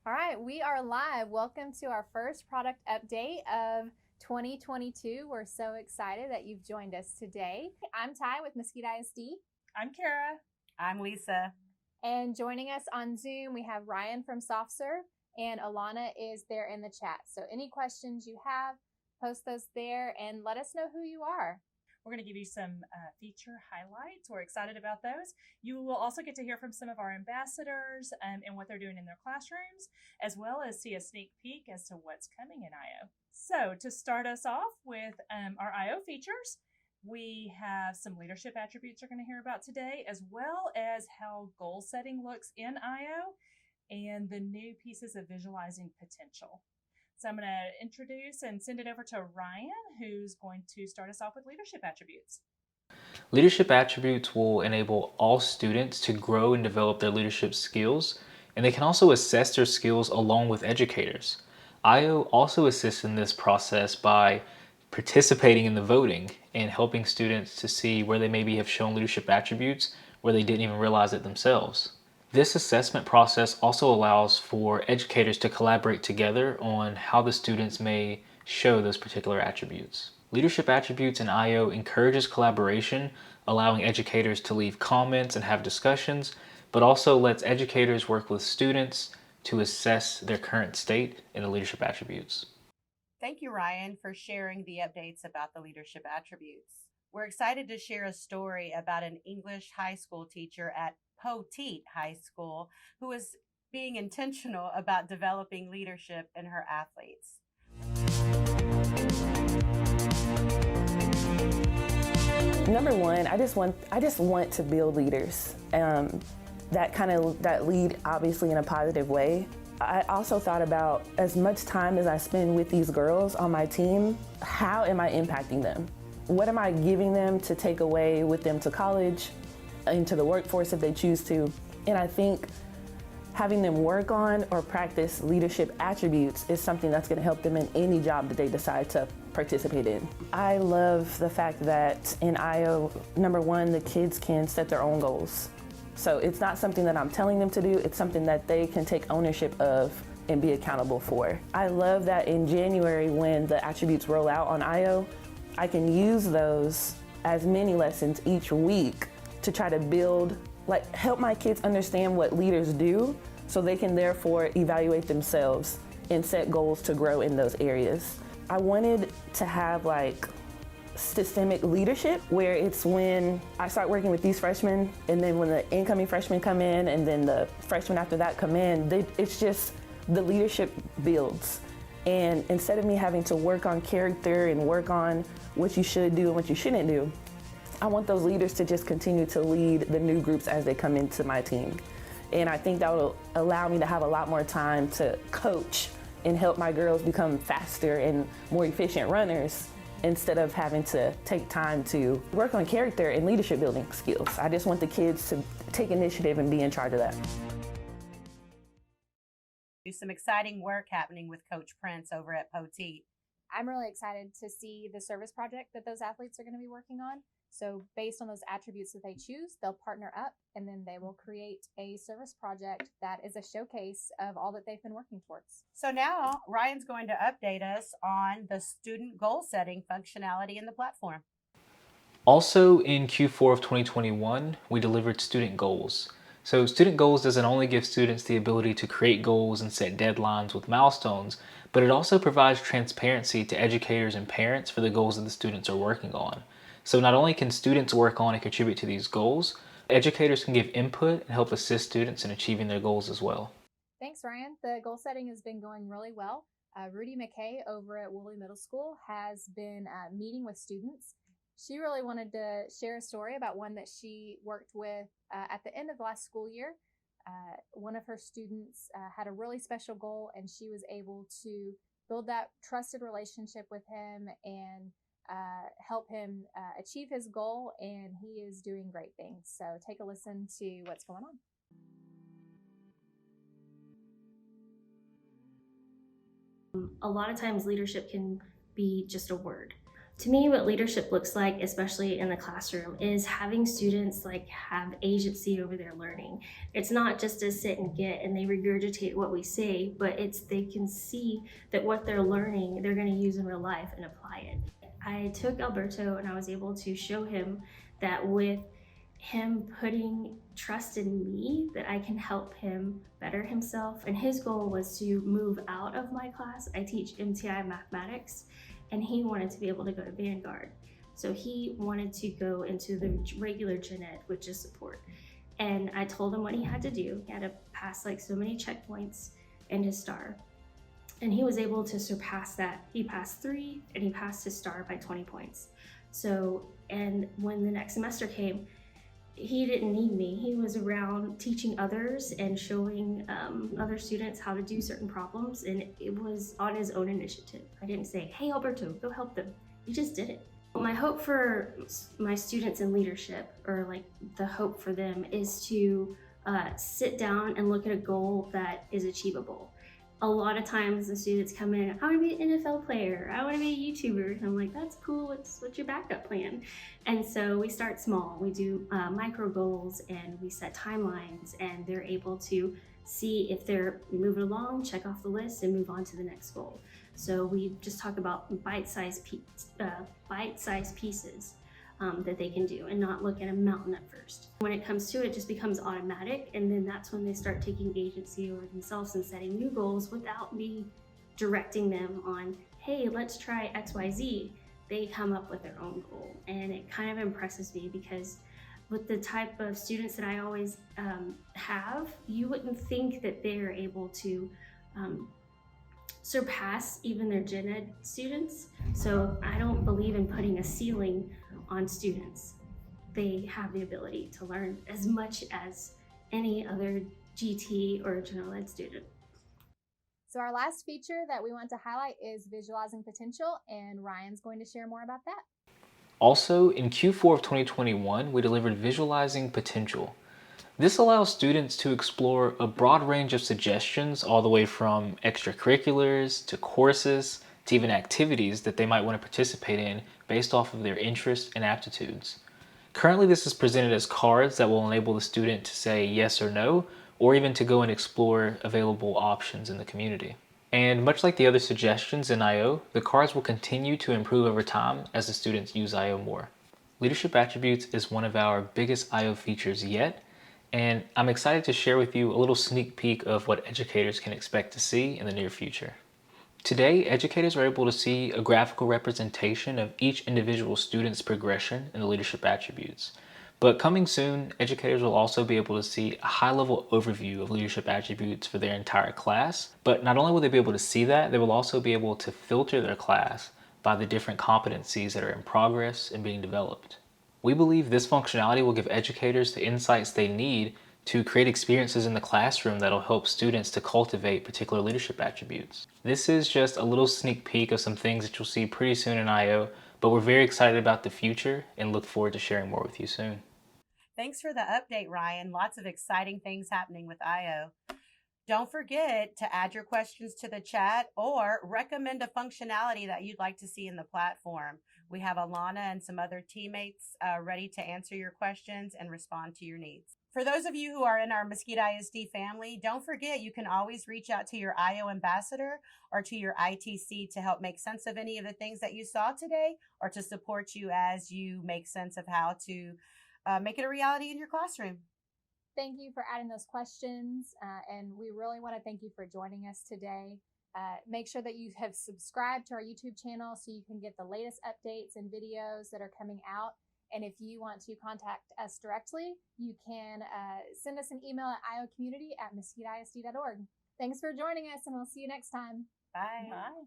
All right, we are live. Welcome to our first product update of 2022. We're so excited that you've joined us today. I'm Ty with Mesquite ISD. I'm Kara. I'm Lisa. And joining us on Zoom, we have Ryan from SoftServe, and Alana is there in the chat. So any questions you have, post those there and let us know who you are. We're going to give you some feature highlights. We're excited about those. You will also get to hear from some of our ambassadors and what they're doing in their classrooms, as well as see a sneak peek as to what's coming in AYO. So to start us off with our AYO features, we have some leadership attributes you're going to hear about today, as well as how goal setting looks in AYO and the new pieces of visualizing potential. So I'm going to introduce and send it over to Ryan, who's going to start us off with leadership attributes. Leadership attributes will enable all students to grow and develop their leadership skills, and they can also assess their skills along with educators. AYO also assists in this process by participating in the voting and helping students to see where they maybe have shown leadership attributes where they didn't even realize it themselves. This assessment process also allows for educators to collaborate together on how the students may show those particular attributes. Leadership attributes in AYO encourages collaboration, allowing educators to leave comments and have discussions, but also lets educators work with students to assess their current state in the leadership attributes. Thank you, Ryan, for sharing the updates about the leadership attributes. We're excited to share a story about an English high school teacher at Poteet High School who is being intentional about developing leadership in her athletes. Number one, I just want to build leaders that lead obviously in a positive way. I also thought about, as much time as I spend with these girls on my team, how am I impacting them? What am I giving them to take away with them to college, into the workforce if they choose to? And I think having them work on or practice leadership attributes is something that's going to help them in any job that they decide to participate in. I love the fact that in AYO, number one, the kids can set their own goals. So it's not something that I'm telling them to do, it's something that they can take ownership of and be accountable for. I love that in January, when the attributes roll out on AYO, I can use those as mini lessons each week to try to build, help my kids understand what leaders do so they can therefore evaluate themselves and set goals to grow in those areas. I wanted to have systemic leadership, where it's when I start working with these freshmen, and then when the incoming freshmen come in, and then the freshmen after that come in, it's just the leadership builds. And instead of me having to work on character and work on what you should do and what you shouldn't do, I want those leaders to just continue to lead the new groups as they come into my team. And I think that will allow me to have a lot more time to coach and help my girls become faster and more efficient runners, instead of having to take time to work on character and leadership building skills. I just want the kids to take initiative and be in charge of that. Some exciting work happening with Coach Prince over at Poteet. I'm really excited to see the service project that those athletes are going to be working on. So based on those attributes that they choose, they'll partner up and then they will create a service project that is a showcase of all that they've been working towards. So now Ryan's going to update us on the student goal setting functionality in the platform. Also in Q4 of 2021, we delivered student goals. So student goals doesn't only give students the ability to create goals and set deadlines with milestones, but it also provides transparency to educators and parents for the goals that the students are working on. So not only can students work on and contribute to these goals, educators can give input and help assist students in achieving their goals as well. Thanks, Ryan. The goal setting has been going really well. Rudy McKay over at Woolley Middle School has been meeting with students. She really wanted to share a story about one that she worked with at the end of last school year. One of her students had a really special goal, and she was able to build that trusted relationship with him and help him achieve his goal, and he is doing great things. So take a listen to what's going on. A lot of times leadership can be just a word. To me, what leadership looks like, especially in the classroom, is having students have agency over their learning. It's not just a sit and get and they regurgitate what we say, but it's they can see that what they're learning, they're going to use in real life and apply it. I took Alberto and I was able to show him that with him putting trust in me, that I can help him better himself. And his goal was to move out of my class. I teach MTI mathematics, and he wanted to be able to go to Vanguard. So he wanted to go into the regular gen ed, which is support. And I told him what he had to do. He had to pass so many checkpoints and his star. And he was able to surpass that. He passed 3 and he passed his star by 20 points. So, and when the next semester came, he didn't need me. He was around teaching others and showing other students how to do certain problems, and it was on his own initiative. I didn't say, hey Alberto, go help them. He just did it. My hope for my students in leadership, or the hope for them, is to sit down and look at a goal that is achievable. A lot of times the students come in, I want to be an NFL player, I want to be a YouTuber. And I'm like, that's cool, what's your backup plan? And so we start small. We do micro goals and we set timelines, and they're able to see if they're moving along, check off the list, and move on to the next goal. So we just talk about bite-sized pieces that they can do, and not look at a mountain at first. When it comes to it, it just becomes automatic, and then that's when they start taking agency over themselves and setting new goals without me directing them on, hey, let's try XYZ. They come up with their own goal, and it kind of impresses me because with the type of students that I always have, you wouldn't think that they're able to surpass even their gen ed students. So I don't believe in putting a ceiling on students. They have the ability to learn as much as any other GT or general ed student. So our last feature that we want to highlight is visualizing potential, and Ryan's going to share more about that. Also, in Q4 of 2021, we delivered Visualizing Potential. This allows students to explore a broad range of suggestions, all the way from extracurriculars to courses to even activities that they might want to participate in based off of their interests and aptitudes. Currently, this is presented as cards that will enable the student to say yes or no, or even to go and explore available options in the community. And much like the other suggestions in AYO, the cards will continue to improve over time as the students use AYO more. Leadership Attributes is one of our biggest AYO features yet, and I'm excited to share with you a little sneak peek of what educators can expect to see in the near future. Today, educators are able to see a graphical representation of each individual student's progression in the leadership attributes. But coming soon, educators will also be able to see a high-level overview of leadership attributes for their entire class. But not only will they be able to see that, they will also be able to filter their class by the different competencies that are in progress and being developed. We believe this functionality will give educators the insights they need to create experiences in the classroom that'll help students to cultivate particular leadership attributes. This is just a little sneak peek of some things that you'll see pretty soon in AYO, but we're very excited about the future and look forward to sharing more with you soon. Thanks for the update, Ryan. Lots of exciting things happening with AYO. Don't forget to add your questions to the chat or recommend a functionality that you'd like to see in the platform. We have Alana and some other teammates ready to answer your questions and respond to your needs. For those of you who are in our Mesquite ISD family, don't forget you can always reach out to your AYO ambassador or to your ITC to help make sense of any of the things that you saw today, or to support you as you make sense of how to make it a reality in your classroom. Thank you for adding those questions, and we really want to thank you for joining us today. Make sure that you have subscribed to our YouTube channel so you can get the latest updates and videos that are coming out. And if you want to contact us directly, you can send us an email at iocommunity@mesquiteisd.org. Thanks for joining us, and we'll see you next time. Bye. Bye.